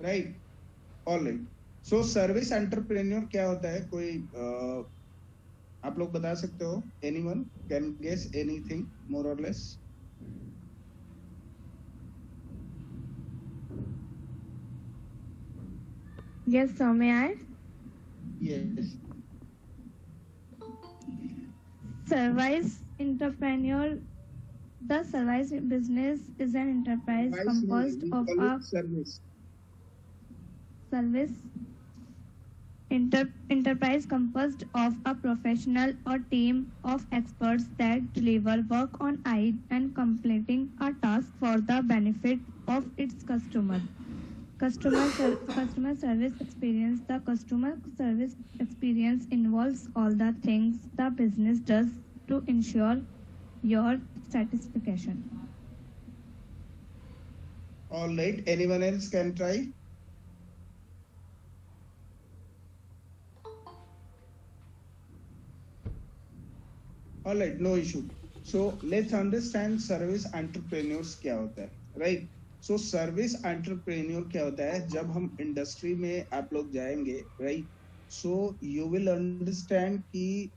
Right? Alright, so service entrepreneur क्या होता है? कोई आप लोग बता सकते हो? Anyone can guess anything more और less? Yes, sir. May I? Yes, Service entrepreneur. The service business is an enterprise composed of a service service enterprise composed of a professional or team of experts that deliver work on and completing a task for the benefit of its customer. Customer service experience. The customer service experience involves all the things the business does to ensure your satisfaction. Alright, anyone else can try? Alright, no issue. So let's understand service entrepreneurs क्या होता है, right? सो service entrepreneur क्या होता है? जब हम industry में आप लोग जाएंगे, right, so you will understand कि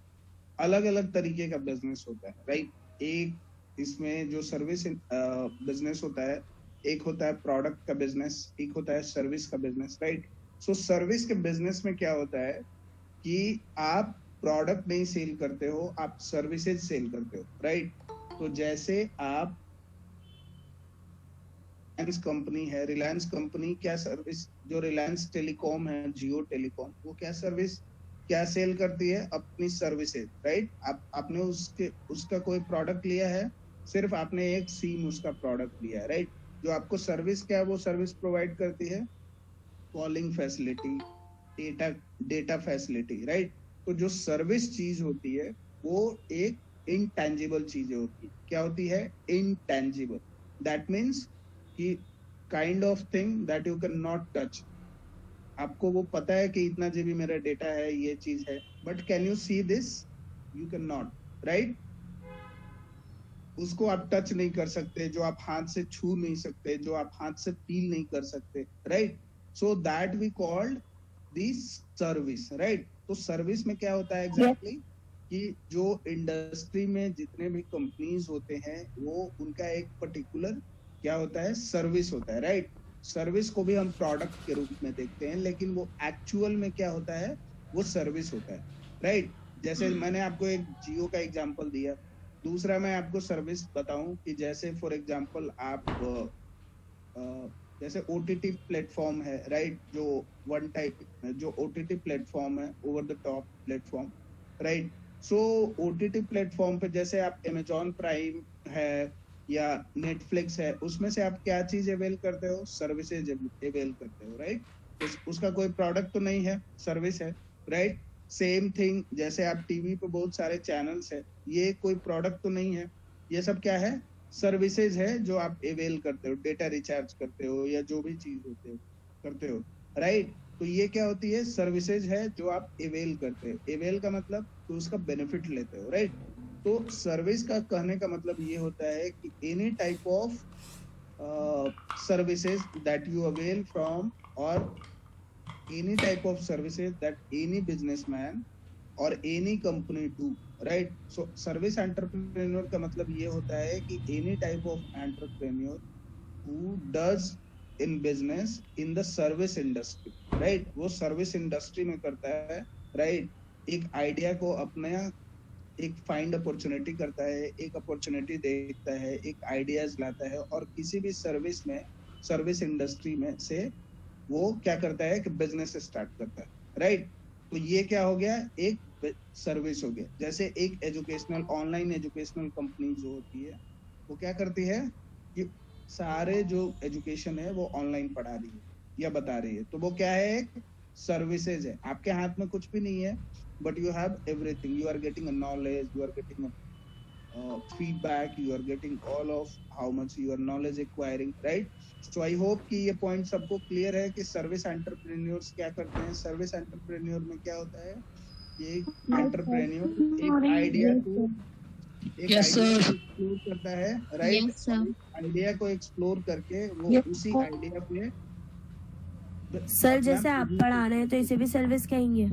अलग अलग तरीके का बिजनेस होता है, राइट? एक इसमें जो सर्विस बिजनेस होता है, एक होता है प्रोडक्ट का बिजनेस, एक होता है सर्विस का बिजनेस, राइट? सो सर्विस के बिजनेस में क्या होता है कि आप प्रोडक्ट नहीं सेल करते हो, आप सर्विसेज सेल करते हो, राइट? तो जैसे आप रिलायंस कंपनी है, रिलायंस कंपनी क्या सर्विस, जो रिलायंस टेलीकॉम है, जियो टेलीकॉम, वो क्या सर्विस क्या सेल करती है? अपनी सर्विसेज, राइट? आपने उसका कोई प्रोडक्ट लिया है, सिर्फ आपने एक सिम उसका प्रोडक्ट लिया है, राइट? जो आपको सर्विस क्या है, वो सर्विस प्रोवाइड करती है calling facility, data facility, right? तो जो सर्विस चीज होती है वो एक इनटैंजिबल चीज होती है. क्या होती है? इनटैंजिबल. दैट मीन्स कि kind of thing that you can not touch. आपको वो पता है कि इतना जीबी मेरा डेटा है, ये चीज है, but can you see this? You can not, right? उसको आप टच नहीं कर सकते, जो आप हाथ से छू नहीं सकते, जो आप हाथ से फील नहीं कर सकते, right? So that we called this service, right? तो सर्विस में क्या होता है एग्जैक्टली कि जो इंडस्ट्री में जितने भी कंपनीज होते हैं, वो उनका एक पर्टिकुलर क्या होता है? सर्विस होता है, राइट? सर्विस को भी हम प्रोडक्ट के रूप में देखते हैं, लेकिन वो एक्चुअल में क्या होता है? वो सर्विस होता है, राइट? जैसे मैंने आपको एक जियो का एग्जांपल दिया. दूसरा मैं आपको सर्विस बताऊं कि जैसे फॉर एग्जांपल आप जैसे ओटीटी प्लेटफॉर्म है, राइट? जो वन टाइप जो ओटीटी प्लेटफॉर्म है, over the top platform, right? So OTT platform पे जैसे आप अमेजॉन प्राइम है या नेटफ्लिक्स है, उसमें से आप क्या चीज अवेल करते हो? सर्विसेज अवेल करते हो, राइट? उसका कोई प्रोडक्ट तो नहीं है, सर्विस है, राइट? सेम थिंग, जैसे आप टीवी पे बहुत सारे चैनल्स है, ये कोई प्रोडक्ट तो नहीं है, ये सब क्या है? सर्विसेज है जो आप अवेल करते हो, डेटा रिचार्ज करते हो या जो भी चीज करते हो, राइट? तो ये क्या होती है? सर्विसेज है जो आप अवेल करते हो. अवेल का मतलब तो उसका बेनिफिट लेते हो, राइट? तो सर्विस का कहने का मतलब ये होता है कि any type of services that you avail from, or any type of services that any businessman or any company do, right? So service entrepreneur का मतलब ये होता है कि any type of entrepreneur who does in business in the service industry, right? वो service industry में करता है, right? एक आइडिया को अपना एक फाइंड अपॉर्चुनिटी करता है, एक अपॉर्चुनिटी देखता है, एक आइडियाज लाता है, और किसी भी सर्विस में, सर्विस इंडस्ट्री में से वो क्या करता है कि बिजनेस स्टार्ट करता है, राइट? तो ये क्या हो गया? एक सर्विस हो गया. जैसे एक एजुकेशनल, ऑनलाइन एजुकेशनल कंपनी जो होती है, वो क्या करती है कि सारे जो एजुकेशन है वो ऑनलाइन पढ़ा रही है या बता रही है, तो वो क्या है? सर्विसेज है. आपके हाथ में कुछ भी नहीं है, but you have everything. You are getting a knowledge, you are getting a feedback, you are getting all of how much your knowledge acquiring, right? So I hope कि ये पॉइंट सबको क्लियर है कि सर्विस एंटरप्रेन्योर्स क्या करते हैं. Service entrepreneur में क्या होता है? ये एंटरप्रेन्योर एक आइडिया को एक्सप्लोर करता है, राइट? Yes, sir. आइडिया को एक्सप्लोर करके वो उसी आइडिया पे सर जैसे आप पढ़ा रहे हैं तो इसे भी सर्विस कहेंगे?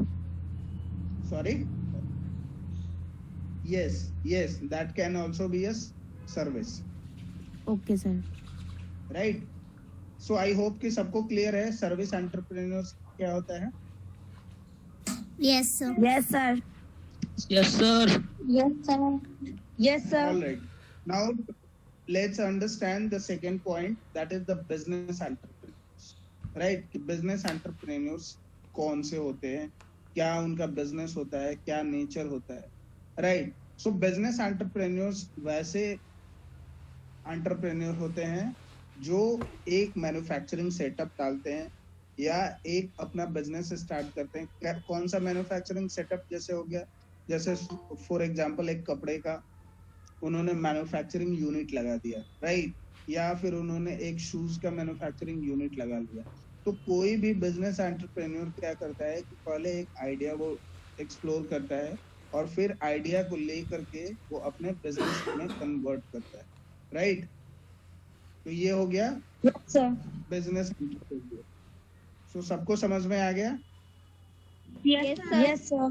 Sorry, yes, that can also be a service. Okay sir. Right, so I hope कि सबको क्लियर है सर्विस एंटरप्रेन्योर्स क्या होता है। Yes, sir. Yes sir. Yes, sir. Yes, sir. Yes sir. All right, now let's understand the second point, that is the business entrepreneurs. Right, कि business entrepreneurs कौन से होते हैं, क्या उनका बिजनेस होता है, क्या नेचर होता है। राइट, सो बिजनेस एंटरप्रेन्योर्स वैसे एंटरप्रेन्योर होते हैं जो एक मैन्युफैक्चरिंग सेटअप डालते हैं या एक अपना बिजनेस स्टार्ट करते हैं। कौन सा मैन्युफैक्चरिंग सेटअप, जैसे हो गया, जैसे फॉर एग्जांपल एक कपड़े का उन्होंने मैन्युफैक्चरिंग यूनिट लगा दिया, राइट, या फिर उन्होंने एक शूज का मैन्युफैक्चरिंग यूनिट लगा लिया। तो कोई भी बिजनेस एंटरप्रेन्योर क्या करता है कि पहले एक आइडिया वो एक्सप्लोर करता है और फिर आइडिया को लेकर के वो अपने बिजनेस में कन्वर्ट करता है। राइट, तो ये हो गया Yes, sir. Business entrepreneur. So सबको समझ में आ गया। Yes, sir. Yes, sir.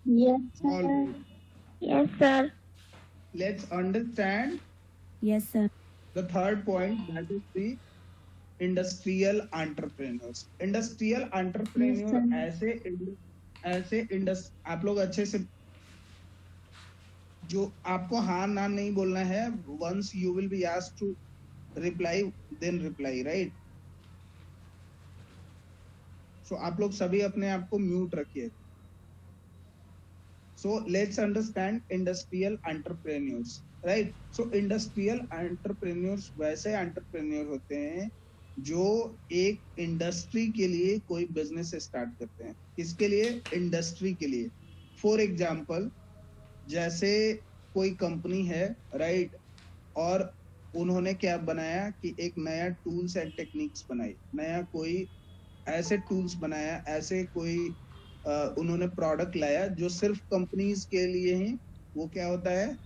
Yes, All sir. right. Yes, sir. Let's understand yes sir. the third point, that is the industrial entrepreneurs. Industrial entrepreneur ऐसे आप लोग अच्छे से, जो आपको हाँ ना नहीं बोलना है, once you will be asked to reply then reply, right? So आप लोग सभी अपने आप को म्यूट रखिए। So let's understand industrial entrepreneurs, right? So industrial entrepreneurs वैसे entrepreneur होते हैं जो एक इंडस्ट्री के लिए कोई बिजनेस स्टार्ट करते हैं। किसके लिए? इंडस्ट्री के लिए। फॉर एग्जाम्पल, जैसे कोई कंपनी है, राइट, और उन्होंने क्या बनाया कि एक नया टूल्स एंड टेक्निक्स बनाई, नया कोई ऐसे टूल्स बनाया, ऐसे कोई उन्होंने प्रोडक्ट लाया जो सिर्फ कंपनीज के लिए ही वो क्या होता है,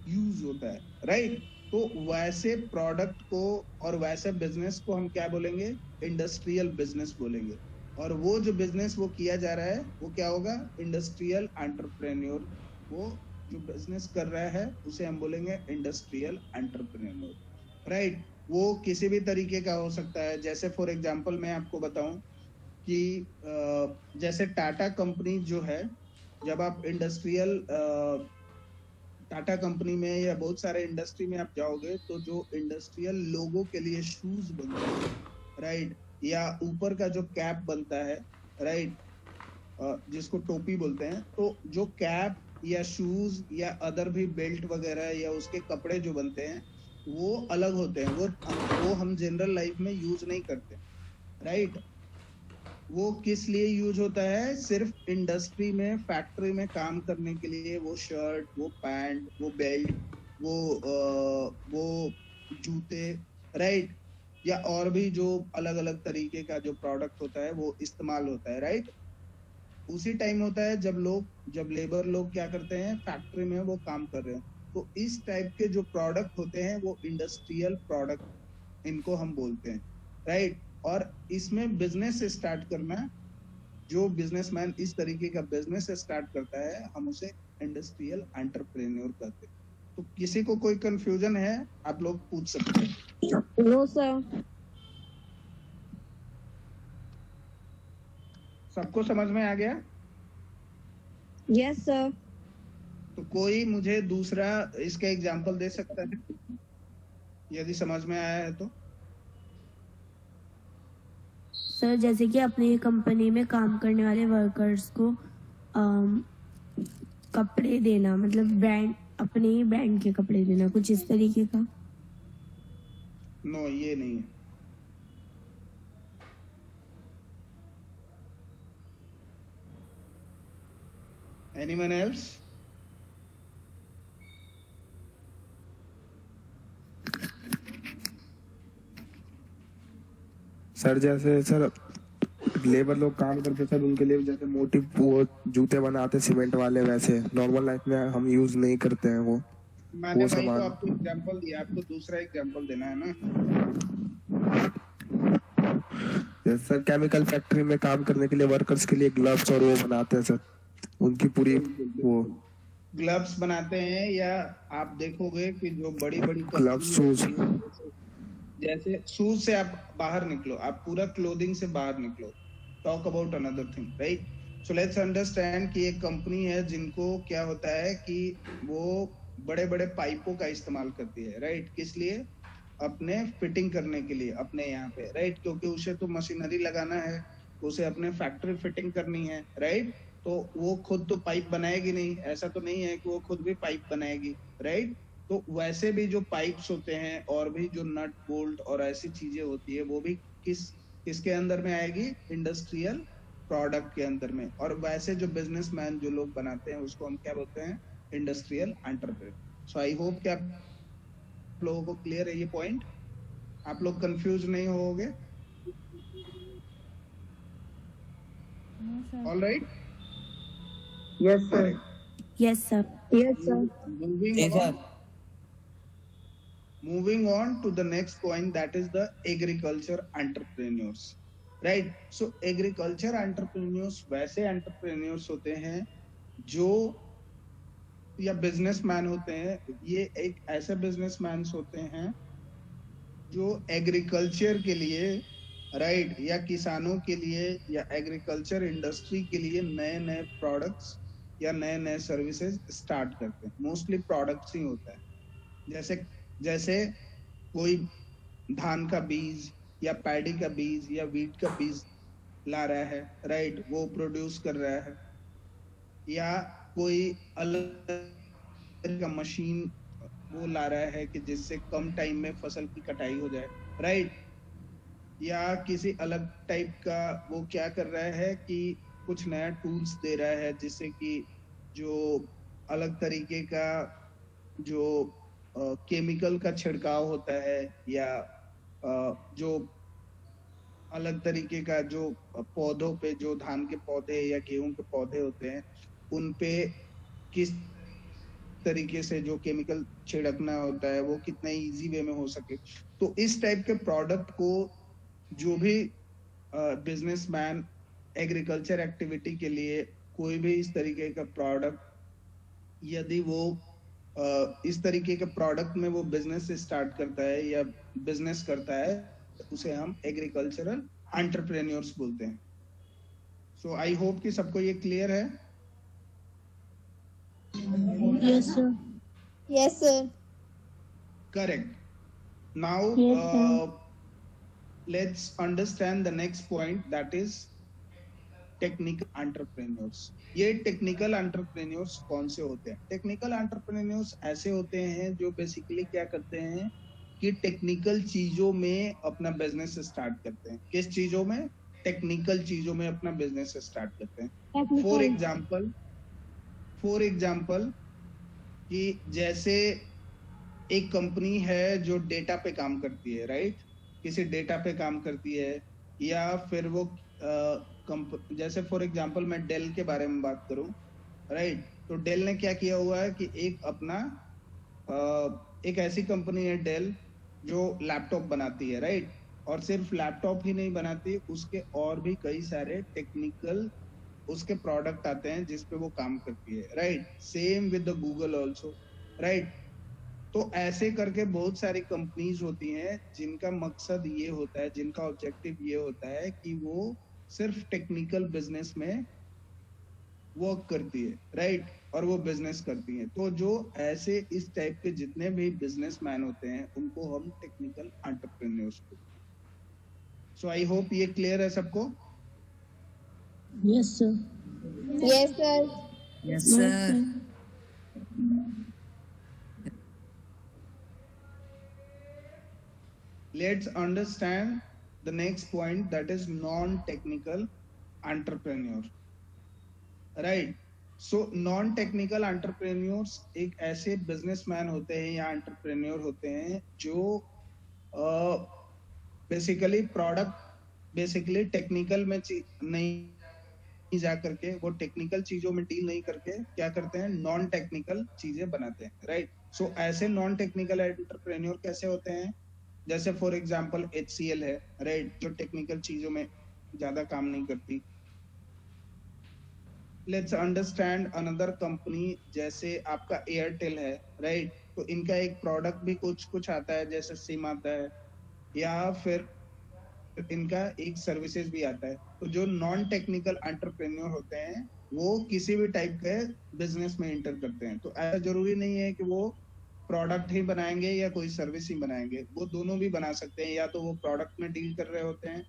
यूज होता है। राइट, तो वैसे प्रोडक्ट को और वैसे बिजनेस को हम क्या बोलेंगे? इंडस्ट्रियल बिजनेस बोलेंगे। और वो जो बिजनेस वो किया जा रहा है वो क्या होगा? Industrial entrepreneur. वो जो बिजनेस कर रहा है उसे हम बोलेंगे इंडस्ट्रियल एंटरप्रेन्योर। राइट, वो किसी भी तरीके का हो सकता है। जैसे फॉर एग्जांपल मैं आपको बताऊं कि जैसे टाटा कंपनी जो है, जब आप इंडस्ट्रियल टाटा कंपनी में या बहुत सारे इंडस्ट्री में आप जाओगे तो जो इंडस्ट्रियल लोगों के लिए शूज बनते हैं, राइट, या ऊपर का जो कैप बनता है, राइट, जिसको टोपी बोलते हैं, तो जो कैप या शूज या अदर भी बेल्ट वगैरह या उसके कपड़े जो बनते हैं वो अलग होते हैं। वो हम जनरल लाइफ में यूज नहीं करते, राइट। वो किस लिए यूज होता है? सिर्फ इंडस्ट्री में, फैक्ट्री में काम करने के लिए। वो शर्ट, वो पैंट, वो बेल्ट, वो जूते, राइट, या और भी जो अलग अलग तरीके का जो प्रोडक्ट होता है वो इस्तेमाल होता है, राइट। उसी टाइम होता है जब लेबर लोग क्या करते हैं, फैक्ट्री में वो काम कर रहे हैं। तो इस टाइप के जो प्रोडक्ट होते हैं वो इंडस्ट्रियल प्रोडक्ट, इनको हम बोलते हैं, राइट। और इसमें बिजनेस स्टार्ट करना, जो बिजनेसमैन इस तरीके का बिजनेस स्टार्ट करता है, हम उसे इंडस्ट्रियल एंटरप्रेन्योर कहते हैं। तो किसी को कोई कंफ्यूजन है, आप लोग पूछ सकते हैं। No sir. सबको समझ में आ गया? Yes sir. तो कोई मुझे दूसरा इसका एग्जांपल दे सकता है यदि समझ में आया है तो? सर जैसे कि अपनी कंपनी में काम करने वाले वर्कर्स को कपड़े देना, मतलब ब्रांड, अपने ही ब्रांड के कपड़े देना, कुछ इस तरीके का। नो, ये नहीं है। Anyone else? सर जैसे सर लेबर लोग काम करते सर, उनके लिए जैसे मोटिव वो जूते बनाते सीमेंट वाले, वैसे नॉर्मल लाइफ में हम यूज नहीं करते हैं वो। मैंने भाई सामान तो आपको एग्जांपल दिया, आपको दूसरा एग्जांपल देना है ना। हैं सर। केमिकल फैक्ट्री में काम करने के लिए वर्कर्स के लिए ग्लव्स और वो बनाते हैं सर, उनकी पूरी वो ग्लव्स बनाते हैं, या आप देखोगे कि जो बड़ी बड़ी ग्लव्स, शूज। जैसे शूज से आप बाहर निकलो, आप पूरा क्लोथिंग से बाहर निकलो, talk about another thing, right? So let's understand कि एक कंपनी है जिनको क्या होता है कि वो बड़े बड़े पाइपों का इस्तेमाल करती है, राइट? किस लिए? अपने फिटिंग करने के लिए अपने यहाँ पे, राइट? क्योंकि उसे तो मशीनरी लगाना है, उसे अपने फैक्ट्री फिटिंग करनी है, राइट? तो वो खुद तो पाइप बनाएगी नहीं, ऐसा तो नहीं है कि वो खुद भी पाइप बनाएगी, राइट? तो वैसे भी जो पाइप्स होते हैं और भी जो नट बोल्ट और ऐसी चीजें होती है, वो भी किसके अंदर में आएगी? इंडस्ट्रियल प्रोडक्ट के अंदर में। और वैसे जो बिजनेसमैन जो लोग बनाते हैं उसको हम क्या बोलते हैं? Industrial entrepreneur. So I hope कि आप लोगों को क्लियर है ये पॉइंट, आप लोग कंफ्यूज नहीं होगे। All right, Yes, sir. Yes sir. Yes, sir. moving on to the next point, that is the agriculture entrepreneurs, right? So agriculture entrepreneurs वैसे entrepreneurs होते हैं जो या बिजनेसमैन होते हैं, ये एक ऐसे बिजनेसमैन होते हैं जो एग्रीकल्चर के लिए, राइट, या किसानों के लिए या एग्रीकल्चर इंडस्ट्री के लिए नए नए प्रोडक्ट्स या नए नए सर्विसेज स्टार्ट करते हैं। मोस्टली प्रोडक्ट्स ही होता है, जैसे कोई धान का बीज या पैडी का बीज या वीट का बीज ला रहा है, राइट, वो प्रोड्यूस कर रहा है, या कोई अलग का मशीन वो ला रहा है कि जिससे कम टाइम में फसल की कटाई हो जाए, राइट, या किसी अलग टाइप का वो क्या कर रहा है कि कुछ नया टूल्स दे रहा है जिससे कि जो अलग तरीके का जो केमिकल का छिड़काव होता है, या जो अलग तरीके का जो पौधों पे, जो धान के पौधे या गेहूं के पौधे होते हैं, उन पे किस तरीके से जो केमिकल छिड़कना होता है वो कितना इजी वे में हो सके। तो इस टाइप के प्रोडक्ट को जो भी बिजनेसमैन एग्रीकल्चर एक्टिविटी के लिए कोई भी इस तरीके का प्रोडक्ट, यदि वो इस तरीके के प्रोडक्ट में वो बिजनेस स्टार्ट करता है या बिजनेस करता है, उसे हम एग्रीकल्चरल एंटरप्रेन्योर्स बोलते हैं। सो आई होप कि सबको ये क्लियर है। Yes, sir. Yes, sir. Correct. Now Yes, sir. let's understand the next point, that is technical entrepreneurs. ये टेक्निकल एंटरप्रेन्योर्स कौन से होते हैं? टेक्निकल एंटरप्रेन्योर्स ऐसे होते हैं जो बेसिकली क्या करते हैं कि टेक्निकल चीजों में अपना बिजनेस स्टार्ट करते हैं। किस चीजों में? टेक्निकल चीजों में अपना बिजनेस स्टार्ट करते हैं। फॉर एग्जाम्पल कि जैसे एक कंपनी है जो डेटा पे काम करती है, राइट, किसी डेटा पे काम करती है, या फिर वो जैसे फॉर एग्जांपल मैं डेल के बारे में बात करूं, राइट, तो डेल ने क्या किया हुआ है कि एक अपना एक ऐसी कंपनी है डेल जो लैपटॉप बनाती है, राइट, और सिर्फ लैपटॉप ही नहीं बनाती, उसके और भी कई सारे टेक्निकल उसके प्रोडक्ट आते हैं जिस पे वो काम करती है, right. Same with the Google also, right. तो ऐसे करके बहुत सारी कंपनीज होती हैं जिनका मकसद ये होता है, जिनका ऑब्जेक्टिव ये होता है कि वो सिर्फ टेक्निकल बिजनेस में वर्क करती है, राइट, और वो बिजनेस करती है। तो जो ऐसे इस टाइप के जितने भी बिजनेसमैन होते हैं उनको हम टेक्निकल एंटरप्रेन्योर्स को। सो आई होप ये क्लियर है सबको। Yes, sir. Yes, sir. Yes, sir. Let's understand the next point, that is non-technical entrepreneur, right? So non-technical entrepreneurs एक ऐसे बिजनेसमैन होते हैं या एंटरप्रेन्योर होते हैं जो बेसिकली टेक्निकल में नहीं जा करके, वो टेक्निकल चीजों में डील नहीं करके क्या करते हैं, नॉन टेक्निकल चीजें बनाते हैं, राइट। सो ऐसे नॉन टेक्निकल एंटरप्रेन्योर कैसे होते हैं? जैसे फॉर एग्जांपल HCL है, राइट, जो टेक्निकल चीजों में ज्यादा काम नहीं करती। लेट्स अंडरस्टैंड अनदर कंपनी, जैसे आपका एयरटेल है, राइट? तो इनका एक प्रोडक्ट भी कुछ आता है, जैसे सिम आता है, या फिर इनका एक सर्विसेज भी आता है। तो जो नॉन टेक्निकल एंटरप्रेन्योर होते हैं वो किसी भी टाइप के बिजनेस में एंटर करते हैं। तो ऐसा जरूरी नहीं है कि वो प्रोडक्ट ही बनाएंगे या कोई सर्विस ही बनाएंगे, वो दोनों भी बना सकते हैं। या तो वो प्रोडक्ट में डील कर रहे होते हैं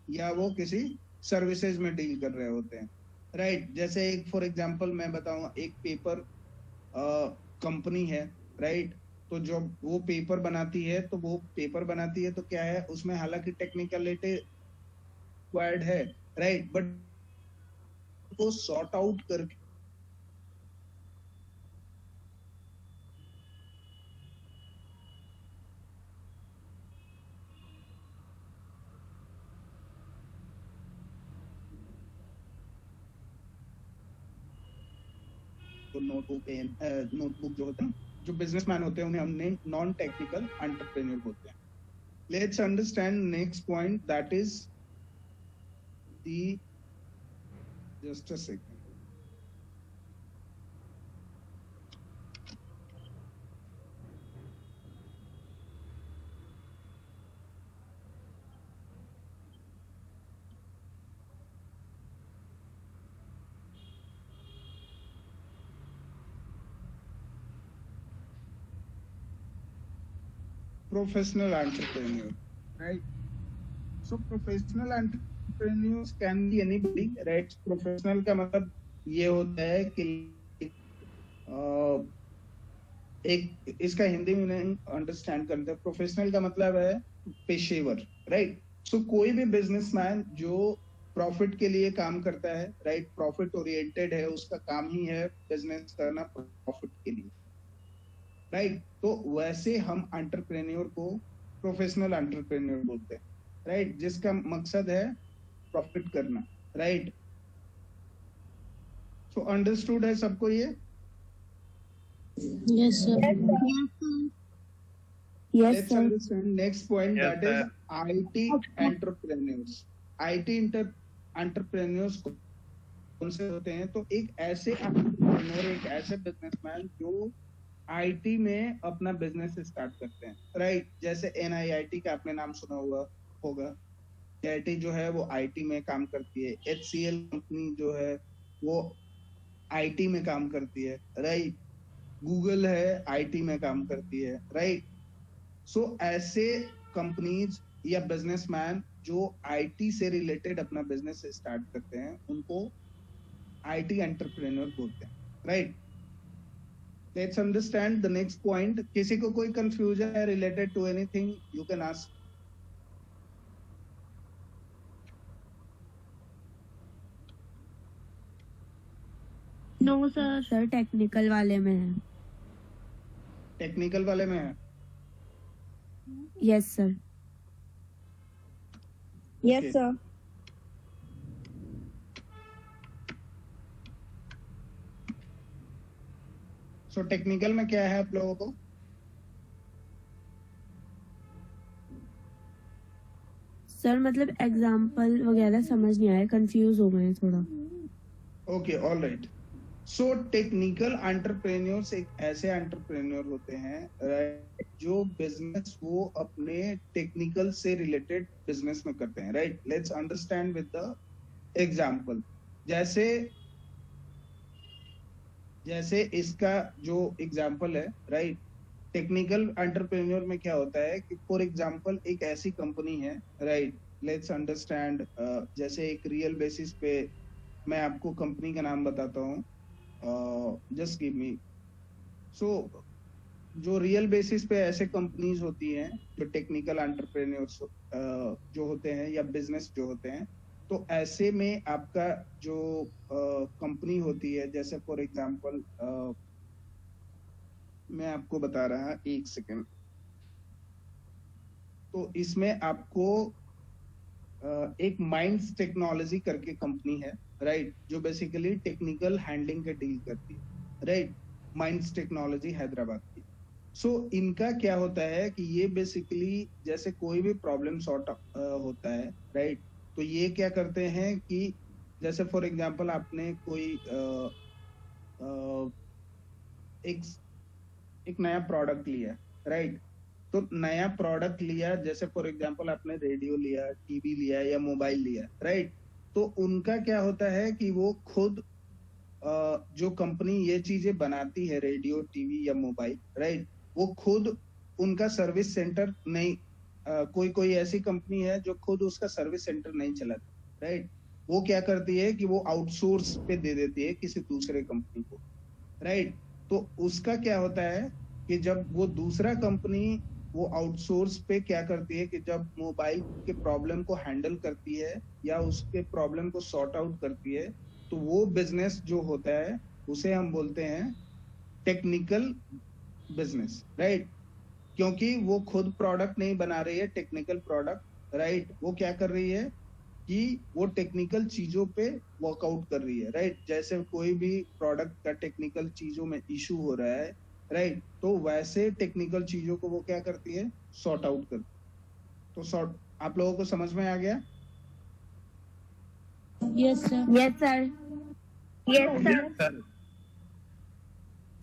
या वो किसी सर्विसेज में डील कर रहे होते हैं, राइट? जैसे एक फॉर एग्जांपल मैं बताऊं, एक पेपर कंपनी है, राइट? तो जो वो पेपर बनाती है, तो वो पेपर बनाती है तो क्या है, उसमें हालांकि टेक्निकलिटी रिक्वायर्ड है, राइट? बट को सॉर्ट आउट करके तो नोटबुक जो होते हैं, जो बिजनेसमैन होते हैं, उन्हें हमने नॉन टेक्निकल एंटरप्रेन्योर बोलते हैं। Let's understand next point, that is the just a second. Professional entrepreneur, right? So professional entrepreneurs can be anybody, right? Professional का मतलब ये होता है कि एक इसका हिंदी में अंडरस्टैंड करते हैं। प्रोफेशनल का मतलब है पेशेवर, राइट? सो कोई भी बिजनेसमैन जो प्रॉफिट के लिए काम करता है, राइट? प्रॉफिट ओरिएंटेड है, उसका काम ही है बिजनेस करना प्रॉफिट के लिए, राइट? तो वैसे हम एंटरप्रेन्योर को प्रोफेशनल एंटरप्रेन्योर बोलते हैं, राइट? जिसका मकसद है प्रॉफिट करना, राइट? सो अंडरस्टूड है सबको ये? Yes, sir. Yes Let's sir. understand next point, Yes, that is IT entrepreneurs. IT entrepreneurs कौन से होते हैं? तो एक ऐसे एंटरप्रेन्योर, एक ऐसे बिजनेसमैन जो आईटी में अपना बिजनेस स्टार्ट करते हैं, राइट? जैसे NIIT का आपने नाम सुना हुआ होगा। NIIT जो है वो आईटी में काम करती है। HCL कंपनी जो है वो आईटी में काम करती है, राइट? गूगल है, आईटी में काम करती है, राइट? सो ऐसे कंपनीज या बिजनेसमैन जो आईटी से रिलेटेड अपना बिजनेस स्टार्ट करते हैं, उनको आईटी एंटरप्रेन्योर बोलते हैं, right? Let's understand the next point. किसी को कोई confusion है related to anything, you can ask. No, sir. Sir technical वाले में है। टेक्निकल वाले में है? Yes sir. Yes, sir. So technical में क्या है आप लोगों को? सर मतलब एग्जाम्पल वगैरह समझ नहीं आया, कंफ्यूज हो गए थोड़ा। Okay, all right. So technical entrepreneurs एक ऐसे एंटरप्रेन्योर होते हैं, राइट, जो बिजनेस वो अपने टेक्निकल से रिलेटेड बिजनेस में करते हैं, right? Let's understand with the example. जैसे इसका जो एग्जांपल है, राइट? टेक्निकल एंटरप्रेन्योर में क्या होता है कि फॉर एग्जांपल एक ऐसी कंपनी है, राइट? लेट्स अंडरस्टैंड, जैसे एक रियल बेसिस पे मैं आपको कंपनी का नाम बताता हूँ, जस्ट गिव मी। सो जो रियल बेसिस पे ऐसे कंपनीज होती हैं जो टेक्निकल एंटरप्रेन्योर्स जो होते हैं या बिजनेस जो होते हैं, तो ऐसे में आपका जो कंपनी होती है, जैसे फॉर एग्जांपल मैं आपको बता रहा, एक सेकेंड। तो इसमें आपको एक माइंड्स टेक्नोलॉजी करके कंपनी है, राइट? जो बेसिकली टेक्निकल हैंडलिंग के डील करती है, राइट? माइंड्स टेक्नोलॉजी हैदराबाद की। सो इनका क्या होता है कि ये बेसिकली जैसे कोई भी प्रॉब्लम सॉर्ट होता है, राइट? तो ये क्या करते हैं कि जैसे फॉर एग्जांपल आपने कोई एक एक नया प्रोडक्ट लिया, राइट? तो नया प्रोडक्ट लिया, जैसे फॉर एग्जांपल आपने रेडियो लिया, टीवी लिया या मोबाइल लिया, राइट? तो उनका क्या होता है कि वो खुद जो कंपनी ये चीजें बनाती है, रेडियो, टीवी या मोबाइल, राइट, वो खुद उनका सर्विस सेंटर नहीं, कोई कोई ऐसी कंपनी है जो खुद उसका सर्विस सेंटर नहीं चलाती, राइट? वो क्या करती है कि वो आउटसोर्स पे दे देती है किसी दूसरे कंपनी को, राइट? तो उसका क्या होता है कि जब वो दूसरा कंपनी वो आउटसोर्स पे क्या करती है कि जब मोबाइल के प्रॉब्लम को हैंडल करती है या उसके प्रॉब्लम को सॉर्ट आउट करती है, तो वो बिजनेस जो होता है उसे हम बोलते हैं टेक्निकल बिजनेस, राइट? क्योंकि वो खुद प्रोडक्ट नहीं बना रही है, टेक्निकल प्रोडक्ट, राइट? वो क्या कर रही है कि वो टेक्निकल चीजों पे वर्कआउट कर रही है, राइट? जैसे कोई भी प्रोडक्ट का टेक्निकल चीजों में इशू हो रहा है, राइट? तो वैसे टेक्निकल चीजों को वो क्या करती है, सॉर्ट आउट करती है। तो सॉर्ट, आप लोगों को समझ में आ गया? Yes, sir. Yes, sir. Yes, sir.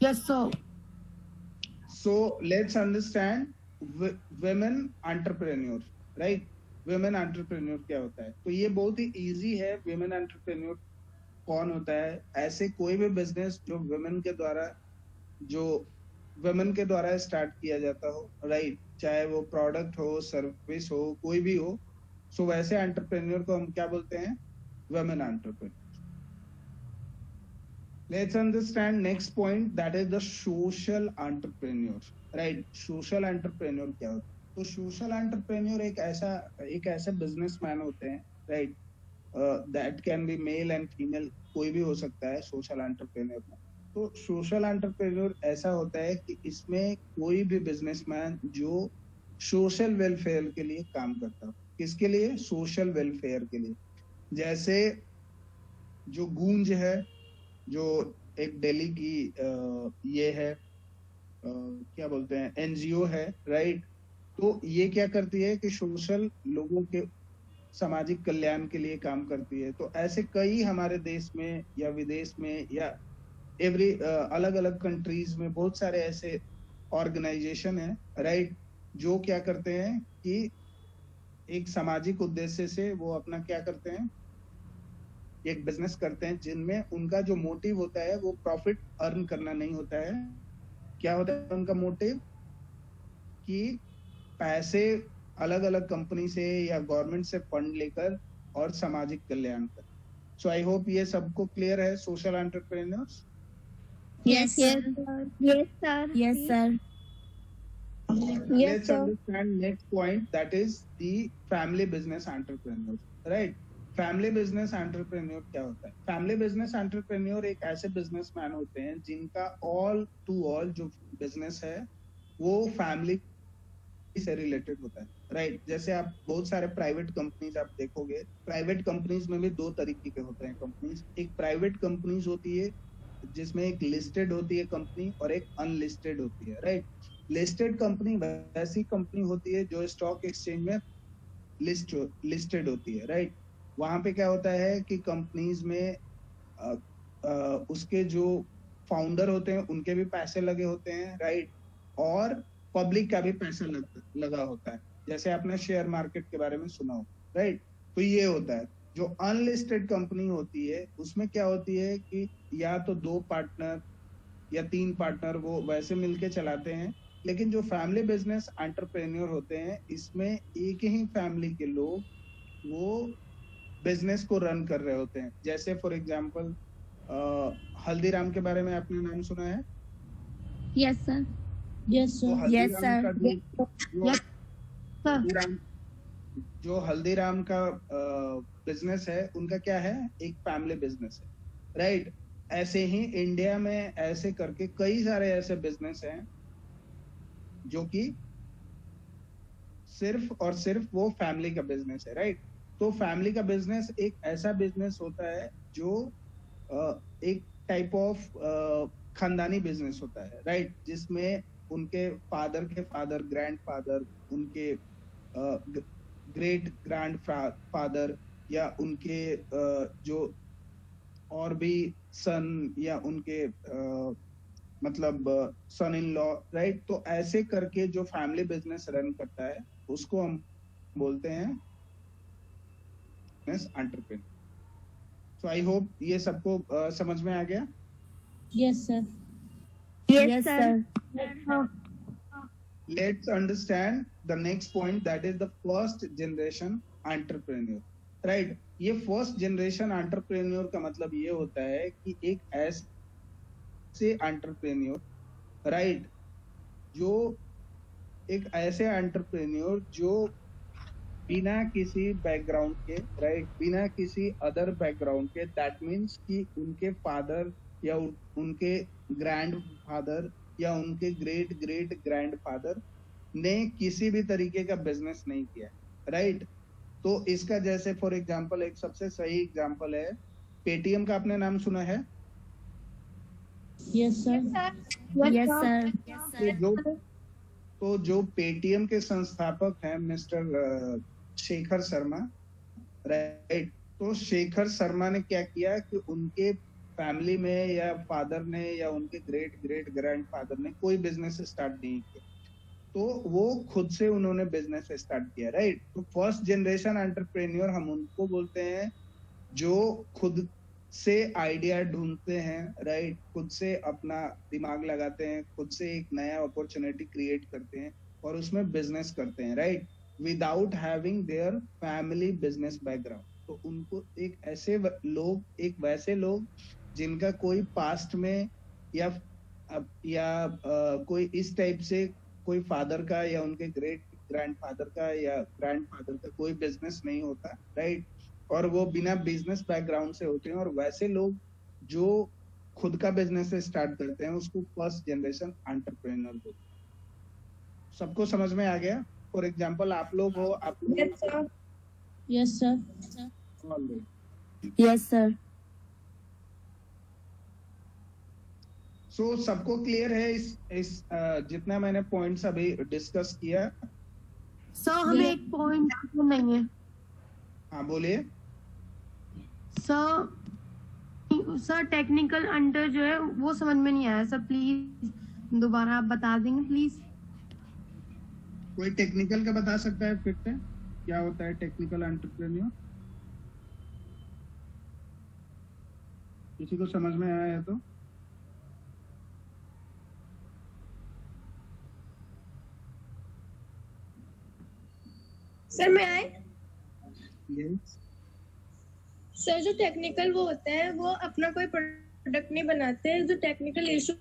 Yes, sir. So let's understand women entrepreneur, right? women entrepreneur क्या होता है? तो ये बहुत ही इजी है। women entrepreneur कौन होता है? ऐसे कोई भी बिजनेस जो women के द्वारा स्टार्ट किया जाता हो, राइट? चाहे वो प्रोडक्ट हो, सर्विस हो, कोई भी हो, सो वैसे एंटरप्रेन्योर को हम क्या बोलते हैं? women entrepreneur. Let's understand next point, that is the social entrepreneur, right? social entrepreneur क्या होता है? तो social entrepreneur एक ऐसा बिजनेसमैन होते हैं, right? That can be male and female, कोई भी हो सकता है social entrepreneur में। तो social entrepreneur ऐसा होता है कि इसमें कोई भी बिजनेसमैन जो सोशल वेलफेयर के लिए काम करता हो। किसके लिए? सोशल वेलफेयर के लिए। जैसे जो गूंज है, जो एक दिल्ली की ये है, क्या बोलते हैं, एनजीओ है, राइट? तो ये क्या करती है कि सोशल लोगों के सामाजिक कल्याण के लिए काम करती है। तो ऐसे कई हमारे देश में या विदेश में या अलग अलग कंट्रीज में बहुत सारे ऐसे ऑर्गेनाइजेशन है, राइट, जो क्या करते हैं कि एक सामाजिक उद्देश्य से वो अपना क्या करते हैं, एक बिजनेस करते हैं जिनमें उनका जो मोटिव होता है वो प्रॉफिट अर्न करना नहीं होता है। क्या होता है उनका मोटिव? कि पैसे अलग अलग कंपनी से या गवर्नमेंट से फंड लेकर और सामाजिक कल्याण कर। सो आई होप ये सबको क्लियर है, social entrepreneurs. Yes, yes, sir. Yes, sir. Yes, sir. Yes, Let's sir. understand next point, that is the family business entrepreneur, right? Family business entrepreneur क्या होता है? फैमिली बिजनेस एंटरप्रेन्योर एक ऐसे businessman होते हैं जिनका ऑल टू ऑल जो business है वो फैमिली से रिलेटेड होता है, राइट? जैसे आप बहुत सारे प्राइवेट कंपनीज आप देखोगे, प्राइवेट कंपनीज में भी दो तरीके के होते हैं कंपनीज। एक प्राइवेट कंपनीज होती है जिसमें एक लिस्टेड होती है कंपनी और एक अनलिस्टेड होती है, राइट? लिस्टेड कंपनी वैसी कंपनी होती है जो स्टॉक एक्सचेंज में लिस्टेड होती है, राइट? वहां पे क्या होता है कि कंपनीज में उसके जो फाउंडर होते हैं उनके भी पैसे लगे होते हैं, राइट? और पब्लिक का भी पैसा लगा होता है, जैसे आपने शेयर मार्केट के बारे में सुना हो, राइट? तो ये होता है। जो अनलिस्टेड कंपनी होती है उसमें क्या होती है कि या तो 2 पार्टनर या 3 पार्टनर वो वैसे मिलके चलाते हैं, लेकिन जो फैमिली बिजनेस एंटरप्रेन्योर होते हैं इसमें एक ही फैमिली के लोग वो बिजनेस को रन कर रहे होते हैं। जैसे फॉर एग्जांपल हल्दीराम के बारे में आपने नाम सुना है? Yes, sir. Yes, तो sir. Yes, sir. जो हल्दीराम का बिजनेस है उनका क्या है? एक फैमिली बिजनेस है, राइट? ऐसे ही इंडिया में ऐसे करके कई सारे ऐसे बिजनेस हैं जो कि सिर्फ और सिर्फ वो फैमिली का बिजनेस है, राइट? तो फैमिली का बिजनेस एक ऐसा बिजनेस होता है जो एक टाइप ऑफ खानदानी बिजनेस होता है, राइट? जिसमें उनके फादर के फादर, ग्रैंड फादर, उनके ग्रेट ग्रैंड फादर या उनके जो और भी सन या उनके मतलब सन इन लॉ, राइट? तो ऐसे करके जो फैमिली बिजनेस रन करता है उसको हम बोलते हैं business entrepreneur. So I hope ये सबको समझ में आ गया। Yes, sir. Yes, sir. Let's understand the next point, that is the first generation entrepreneur, right? ये फर्स्ट जनरेशन एंटरप्रेन्योर का मतलब ये होता है कि एक ऐसे एंटरप्रेन्योर, राइट, जो एक ऐसे एंटरप्रेन्योर जो बिना किसी बैकग्राउंड के, राइट, बिना किसी अदर बैकग्राउंड के, दैट मीन्स कि उनके फादर या उनके ग्रैंड फादर या उनके ग्रेट ग्रेट ग्रैंड फादर ने किसी भी तरीके का बिजनेस नहीं किया, राइट? तो इसका जैसे फॉर एग्जांपल एक सबसे सही एग्जांपल है पेटीएम का, आपने नाम सुना है? Yes, sir. Yes, sir. तो जो पेटीएम के संस्थापक हैं मिस्टर शेखर शर्मा, राइट? तो शेखर शर्मा ने क्या किया कि उनके फैमिली में या फादर ने या उनके ग्रेट ग्रेट ग्रैंडफादर ने कोई बिजनेस स्टार्ट नहीं किया, तो वो खुद से उन्होंने बिजनेस स्टार्ट किया, राइट? तो फर्स्ट जनरेशन एंटरप्रेन्योर हम उनको बोलते हैं जो खुद से आइडिया ढूंढते हैं, राइट? खुद से अपना दिमाग लगाते हैं, खुद से एक नया अपॉर्चुनिटी क्रिएट करते हैं और उसमें बिजनेस करते हैं, right? Without having their family business background. तो उनको एक वैसे लोग जिनका कोई पास्ट में या कोई इस टाइप से कोई फादर का या उनके ग्रेट ग्रैंडफादर का या ग्रैंडफादर का कोई बिजनेस नहीं होता, राइट? और वो बिना बिजनेस बैकग्राउंड से होते हैं, और वैसे लोग जो खुद का बिजनेस स्टार्ट करते हैं उसको फर्स्ट जनरेशन एंटरप्रेन्योर बोलते हैं। सबको समझ में आ गया? फॉर एग्जांपल आप लोग हो, आप लोग Yes, sir. Yes, sir. सो सबको क्लियर है इस जितना मैंने पॉइंट्स अभी डिस्कस किया? सर हमें एक पॉइंट नहीं है हाँ बोलिए। सर टेक्निकल अंडर जो है वो समझ में नहीं आया सर, प्लीज दोबारा आप बता देंगे प्लीज? कोई टेक्निकल का बता सकता है फिर से क्या होता है टेक्निकल एंटरप्रेन्योर? किसी को समझ में आया है तो? सर मैं आए? यस। सर जो टेक्निकल वो होते हैं वो अपना कोई प्रोडक्ट नहीं बनाते हैं, जो टेक्निकल इशू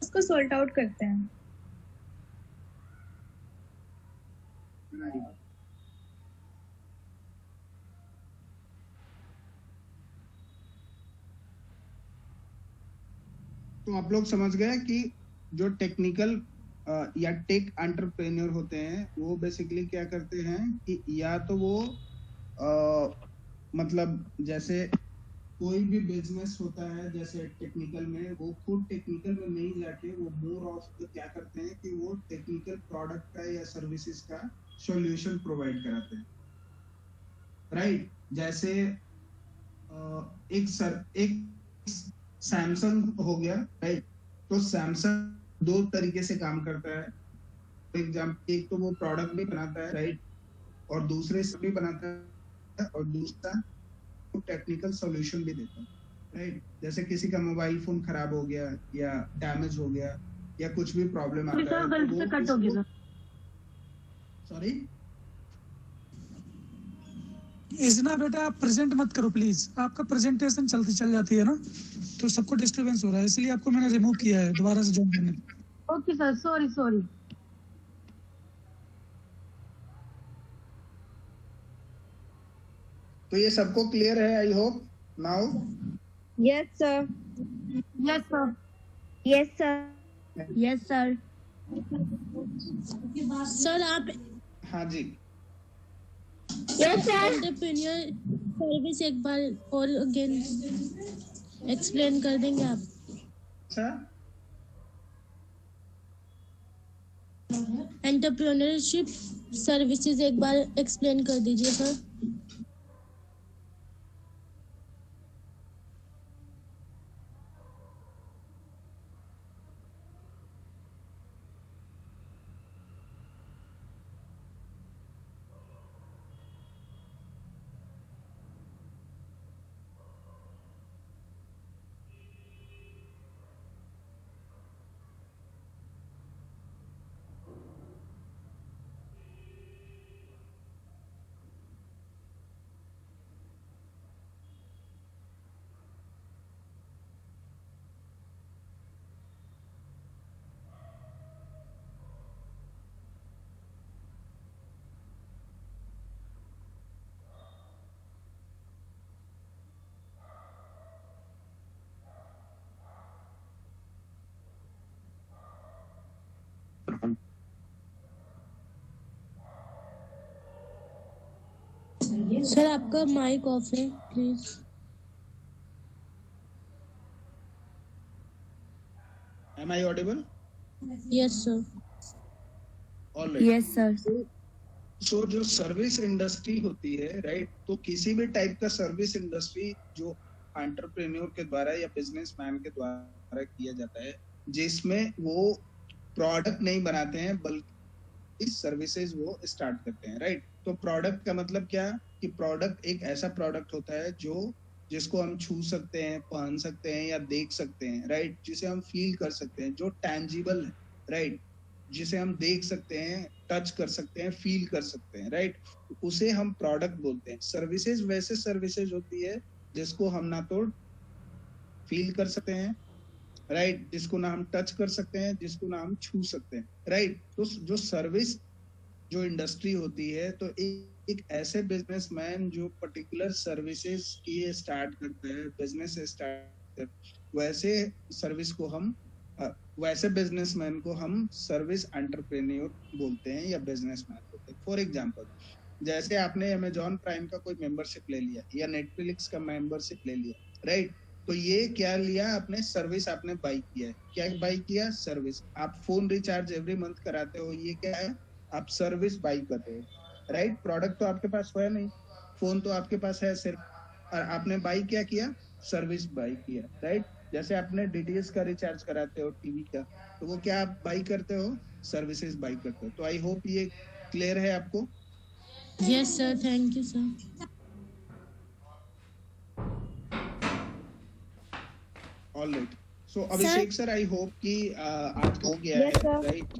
उसको सॉल्ट आउट करते हैं। तो आप लोग समझ गए कि जो टेक्निकल या टेक एंटरप्रेन्योर होते हैं वो बेसिकली क्या करते हैं कि या तो वो मतलब जैसे कोई भी बिजनेस होता है जैसे टेक्निकल में, वो खुद टेक्निकल में नहीं जाके वो मोर ऑफ क्या करते हैं कि वो टेक्निकल प्रोडक्ट का या सर्विसेज का सॉल्यूशन प्रोवाइड कराते हैं, राइट? जैसे एक सैमसंग हो गया, राइट? तो सैमसंग दो तरीके से काम करता है। एग्जाम्पल, एक तो वो प्रोडक्ट भी बनाता है, राइट? और दूसरे से भी बनाता है, और दूसरा वो टेक्निकल सॉल्यूशन भी देता है, राइट? जैसे किसी का मोबाइल फोन खराब हो गया या डैमेज हो गया या कुछ भी प्रॉब्लम आता है, गलती से कट हो गया। सॉरी इजना बेटा आप प्रेजेंट मत करो प्लीज, आपका प्रेजेंटेशन चलती चल जाती है ना तो सबको डिस्टरबेंस हो रहा है, इसलिए आपको मैंने रिमूव किया है दोबारा से ज्वाइन करने। Okay sir, sorry. तो ये सबको क्लियर है I hope now? Yes sir. Yes sir. Yes sir. Yes, sir. Sir आप हाँ जी। Yes sir. एंटरप्रेन्योर सर्विस एक बार और अगेन एक्सप्लेन कर देंगे आप? अच्छा, एंटरप्रेन्योरशिप सर्विसेज एक बार एक्सप्लेन कर दीजिए सर। सर आपका माइक ऑफ है please. Am I audible? Yes sir. All right. Yes sir. So जो सर्विस इंडस्ट्री होती है, राइट, तो किसी भी टाइप का सर्विस इंडस्ट्री जो एंटरप्रेन्योर के द्वारा या बिजनेसमैन के द्वारा किया जाता है, जिसमें वो प्रोडक्ट नहीं बनाते हैं बल्कि सर्विसेज वो स्टार्ट करते हैं, राइट। तो प्रोडक्ट का मतलब क्या कि प्रोडक्ट एक ऐसा प्रोडक्ट होता है जो जिसको हम छू सकते हैं, पहन सकते हैं या देख सकते हैं, राइट, जिसे हम फील कर सकते हैं, जो टैंजिबल है, राइट, जिसे हम देख सकते हैं, टच कर सकते हैं, फील कर सकते हैं, राइट, उसे हम प्रोडक्ट बोलते हैं। सर्विसेज वैसे सर्विसेज होती है जिसको हम ना तो फील कर सकते हैं, राइट, जिसको ना हम टच कर सकते हैं, जिसको ना हम छू सकते हैं, राइट। तो जो सर्विस जो इंडस्ट्री होती है, तो एक ऐसे बिजनेसमैन जो पर्टिकुलर सर्विसेज की स्टार्ट करता है, बिजनेस स्टार्ट करता है, वैसे बिजनेसमैन को हम सर्विस एंटरप्रेन्योर बोलते हैं या बिजनेसमैन बोलते हैं। फॉर एग्जांपल, जैसे आपने अमेजॉन प्राइम का कोई मेंबरशिप ले लिया या नेटफ्लिक्स का मेंबरशिप ले लिया, राइट, तो ये क्या लिया आपने, सर्विस आपने बाई किया है। क्या बाई किया? सर्विस। आप फोन रिचार्ज एवरी मंथ कराते हो, ये क्या है, आप सर्विस बाई करते हो, राइट। प्रोडक्ट तो आपके पास है नहीं, फोन तो आपके पास है सिर्फ, और आपने बाई क्या किया, सर्विस बाई किया, राइट। जैसे आपने डीटीएच का रिचार्ज कराते हो, टीवी का, तो वो क्या आप बाई करते हो, सर्विसेज बाई करते हो। तो आई होप ये क्लियर है आपको। Yes sir, thank you sir. All right. So Abhishek sir, I hope कि आज हो गया है, राइट।